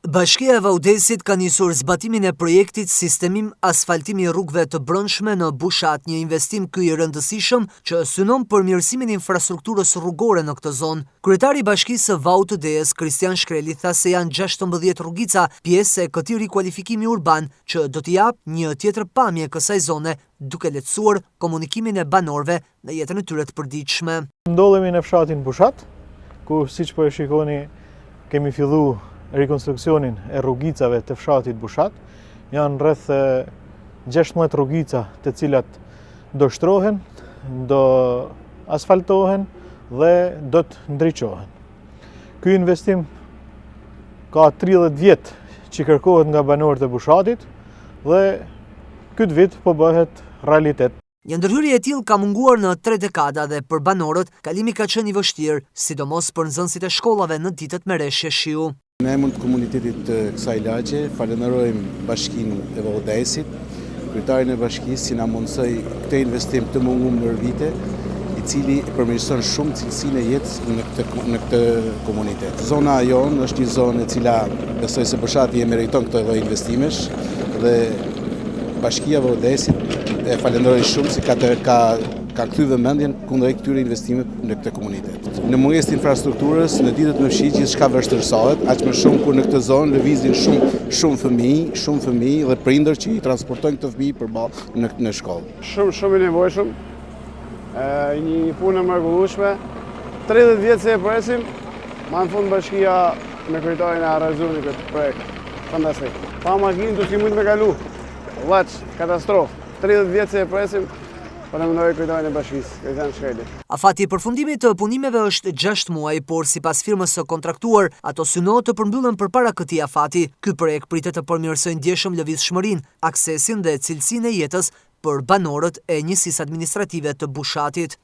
Bashkia e Vaudesit ka nisur zbatimin e projektit Sistemim asfaltimi rrugëve të brendshme në Bushat, një investim ky i rëndësishëm që synon përmirësimin e infrastrukturës rrugore në këtë zonë. Kryetari i Bashkisë së Vau-të-Dejes, Kristian Shkreli, tha se janë 16 rrugica pjesë e këtij rikualifikimi urban që do t'i japë një tjetër pamje kësaj zone, duke lehtësuar komunikimin e banorëve në jetën e tyre të përditshme. Ndodhemi në fshatin Bushat, ku siç po e shikoni kemi filluar rekonstruksionin e rrugicave të fshatit Bushat. Janë rreth 16 rrugica të cilat do shtrohen, do asfaltohen dhe do të ndriçohen. Ky investim ka 30 vjet që kërkohet nga banorët e Bushatit dhe këtë vit po bëhet realitet. Një ndërhyrje e tillë ka munguar në 3 dekada dhe për banorët kalimi ka qenë i vështirë, sidomos për nxënësit e shkollave në ditët me rreshje shiu. Në emër të komunitetit të kësaj lagje, falenderojmë Bashkinë e Vaudesit, kryetarin e bashkisë që na mundsoi këtë investim të munguar në vite, i cili përmirëson shumë cilësinë e jetës në këtë komunitet. Zona jonë është një zonë e cila besoj se Bushati e meriton këtë lloj investimesh dhe Bashkia e Vaudesit e falenderoj shumë si ka kthy vëmendjen kundër këtyre investimeve në këtë komunitet. Në mungesë të infrastrukturës, në ditët me fshi gjithçka vështirësohet, aq më shumë kur në këtë zonë lëvizin shumë fëmijë dhe prindër që i transportojnë këto fëmijë përballë në shkollë. Shumë i nevojshëm. Një punë e mrekullueshme. 30 vjet se e presim, ma në fund bashkia me kryetarin e realizuar këtë projekt. Fantastik. Pa makinë do t'i mund me kalu. Llaç, katastrofë. 30 vjet se e presim. Afati i përfundimit të punimeve është 6 muaj, por sipas firmës së kontraktuar, ato synohet të përmbyllen përpara këtij afati. Ky projekt pritet të përmirësojë ndjeshëm lëvizshmërinë, aksesin dhe cilësinë e jetës për banorët e njësisë administrative të Bushatit.